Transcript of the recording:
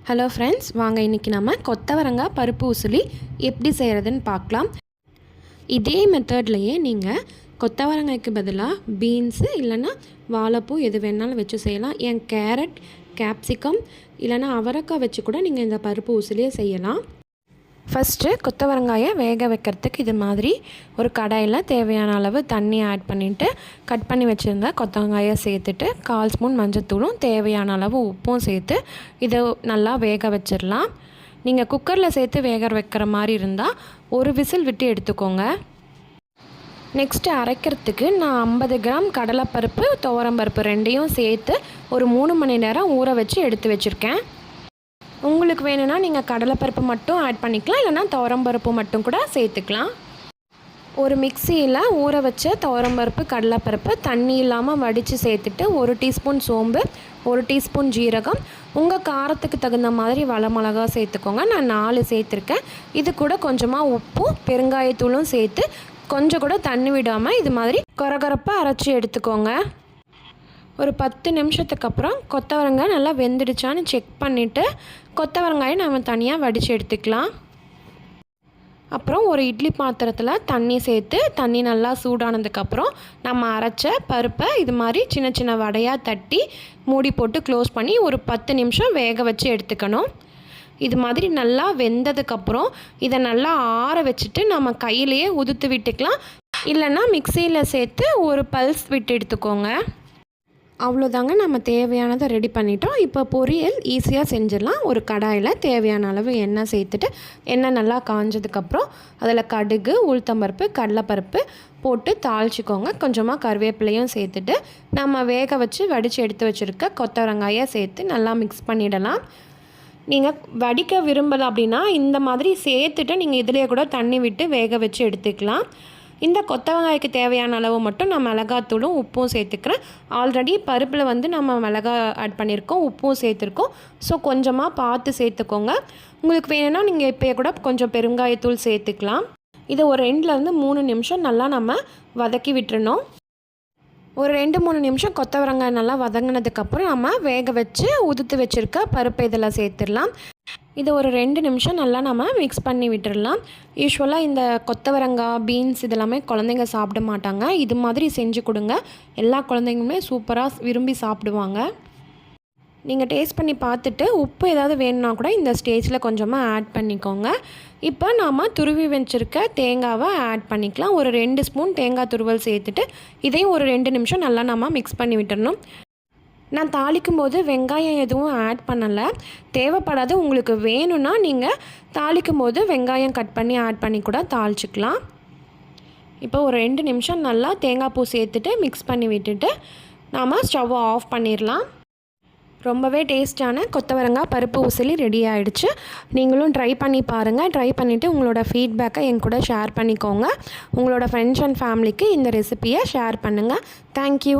Hello friends, வாங்க இன்றைக்கி நம்ம கொத்தவரங்காய் பருப்பு உசிலி எப்படி செய்கிறதுன்னு பார்க்கலாம். இதே மெத்தட்லேயே நீங்கள் கொத்தவரங்காய்க்கு பதிலாக பீன்ஸு இல்லைன்னா வாழைப்பூ எது வேணாலும் வச்சு செய்யலாம். கேரட், கேப்சிகம் இல்லைன்னா அவரைக்காய் வச்சு கூட நீங்கள் இந்த பருப்பு உசிலியே செய்யலாம். ஃபஸ்ட்டு கொத்தவரங்காயை வேக வைக்கிறதுக்கு இது மாதிரி ஒரு கடாயில் தேவையான அளவு தண்ணி ஆட் பண்ணிவிட்டு கட் பண்ணி வச்சுருங்க. கொத்தவங்காயை சேர்த்துட்டு 1/4 ஸ்பூன் மஞ்சத்தூளும் தேவையான அளவு உப்பும் சேர்த்து இதை நல்லா வேக வச்சிடலாம். நீங்கள் குக்கரில் சேர்த்து வேக வைக்கிற மாதிரி இருந்தால் ஒரு விசில் விட்டு எடுத்துக்கோங்க. நெக்ஸ்ட்டு அரைக்கிறதுக்கு நான் 50 கிராம் கடலைப்பருப்பு, துவரம்பருப்பு ரெண்டையும் சேர்த்து ஒரு 3 மணி நேரம் ஊற வச்சு எடுத்து வச்சுருக்கேன். உங்களுக்கு வேணும்னா நீங்கள் கடலைப்பருப்பு மட்டும் ஆட் பண்ணிக்கலாம், இல்லைனா துவரம்பருப்பு மட்டும் கூட சேர்த்துக்கலாம். ஒரு மிக்சியில் ஊற வச்ச துவரம்பருப்பு, கடலைப்பருப்பு தண்ணி இல்லாமல் வடித்து சேர்த்துட்டு 1 டீஸ்பூன் சோம்பு, 1 டீஸ்பூன் ஜீரகம், உங்கள் காரத்துக்கு தகுந்த மாதிரி மிளகா சேர்த்துக்கோங்க. நான் 4 சேர்த்துருக்கேன். இது கூட கொஞ்சமாக உப்பும் பெருங்காயத்தூளும் சேர்த்து கொஞ்சம் கூட தண்ணி விடாமல் இது மாதிரி கொரகொரப்பாக அரைச்சி எடுத்துக்கோங்க. ஒரு 10 நிமிஷத்துக்கு அப்புறம் கொத்தவரங்காய் நல்லா வெந்துடுச்சான்னு செக் பண்ணிவிட்டு கொத்தவரங்காயை நம்ம தனியாக வடித்து எடுத்துக்கலாம். அப்புறம் ஒரு இட்லி பாத்திரத்தில் தண்ணி சேர்த்து தண்ணி நல்லா சூடானதுக்கப்புறம் நம்ம அரைச்ச பருப்பை இது மாதிரி சின்ன சின்ன வடையாக தட்டி மூடி போட்டு க்ளோஸ் பண்ணி ஒரு 10 நிமிஷம் வேக வச்சு எடுத்துக்கணும். இது மாதிரி நல்லா வெந்ததுக்கப்புறம் இதை நல்லா ஆற வச்சுட்டு நம்ம கையிலையே உதுத்து விட்டுக்கலாம், இல்லைன்னா மிக்சியில் சேர்த்து ஒரு பல்ஸ் விட்டு எடுத்துக்கோங்க. அவ்வளோதாங்க, நம்ம தேவையானதை ரெடி பண்ணிட்டோம். இப்போ பொரியல் ஈஸியாக செஞ்சிடலாம். ஒரு கடாயில் தேவையான அளவு எண்ணெய் சேர்த்துட்டு எண்ணெய் நல்லா காஞ்சதுக்கப்புறம் அதில் கடுகு, உளுத்தம்பருப்பு, கடலைப்பருப்பு போட்டு தாளிச்சிக்கோங்க. கொஞ்சமாக கருவேப்பிலையும் சேர்த்துட்டு நம்ம வேக வச்சு வடித்து எடுத்து வச்சுருக்க கொத்தவரங்காயை சேர்த்து நல்லா மிக்ஸ் பண்ணிடலாம். நீங்கள் வடிக்க விரும்பலை அப்படின்னா இந்த மாதிரி சேர்த்துட்டு நீங்கள் இதிலே கூட தண்ணி விட்டு வேக வச்சு எடுத்துக்கலாம். இந்த கொத்தவங்காய்க்கு தேவையான அளவு மட்டும் நான் மிளகாத்தூளும் உப்பும் சேர்த்துக்கிறேன். ஆல்ரெடி பருப்பில் நம்ம மிளகா ஆட் பண்ணியிருக்கோம், உப்பும் சேர்த்துருக்கோம். ஸோ கொஞ்சமாக பார்த்து சேர்த்துக்கோங்க. உங்களுக்கு வேணும்னா நீங்கள் இப்போயே கூட கொஞ்சம் பெருங்காயத்தூள் சேர்த்துக்கலாம். இதை ஒரு 2-3 நிமிஷம் நல்லா நம்ம வதக்கி விட்டுறணும். ஒரு 2-3 நிமிஷம் கொத்தவரங்காய் நல்லா வதங்கினதுக்கப்புறம் நம்ம வேக வச்சு உதுத்து வச்சுருக்க பருப்பை இதில் சேர்த்துடலாம். இதை ஒரு 2 நிமிஷம் நல்லா நம்ம மிக்ஸ் பண்ணி விட்டுடலாம். யூஸ்வலாக இந்த கொத்தவரங்காய், பீன்ஸ் இதெல்லாமே குழந்தைங்க சாப்பிட மாட்டாங்க. இது மாதிரி செஞ்சு கொடுங்க, எல்லா குழந்தைங்களுமே சூப்பராக விரும்பி சாப்பிடுவாங்க. நீங்கள் டேஸ்ட் பண்ணி பார்த்துட்டு உப்பு ஏதாவது வேணும்னா கூட இந்த ஸ்டேஜில் கொஞ்சமாக ஆட் பண்ணிக்கோங்க. இப்போ நாம் துருவி வச்சுருக்க தேங்காவை ஆட் பண்ணிக்கலாம். ஒரு 2 ஸ்பூன் தேங்காய் துருவல் சேர்த்துட்டு இதையும் ஒரு 2 நிமிஷம் நல்லா நம்ம மிக்ஸ் பண்ணி விட்டுறணும். நான் தாளிக்கும் போது வெங்காயம் எதுவும் ஆட் பண்ணலை, தேவைப்படாது. உங்களுக்கு வேணும்னா நீங்கள் தாளிக்கும் போது வெங்காயம் கட் பண்ணி ஆட் பண்ணி கூட தாளிச்சிக்கலாம். இப்போ ஒரு 2 நிமிஷம் நல்லா தேங்காய் பூ சேர்த்துட்டு மிக்ஸ் பண்ணி விட்டுட்டு நாம் ஸ்டவ்வை ஆஃப் பண்ணிடலாம். ரொம்பவே டேஸ்டான கொத்தவரங்காய் பருப்பு உசிலி ரெடி ஆகிடுச்சு. நீங்களும் ட்ரை பண்ணி பாருங்கள். ட்ரை பண்ணிவிட்டு உங்களோட ஃபீட்பேக்கை என் கூட ஷேர் பண்ணிக்கோங்க. உங்களோட ஃப்ரெண்ட்ஸ் அண்ட் ஃபேமிலிக்கு இந்த ரெசிபியை ஷேர் பண்ணுங்கள். தேங்க்யூ.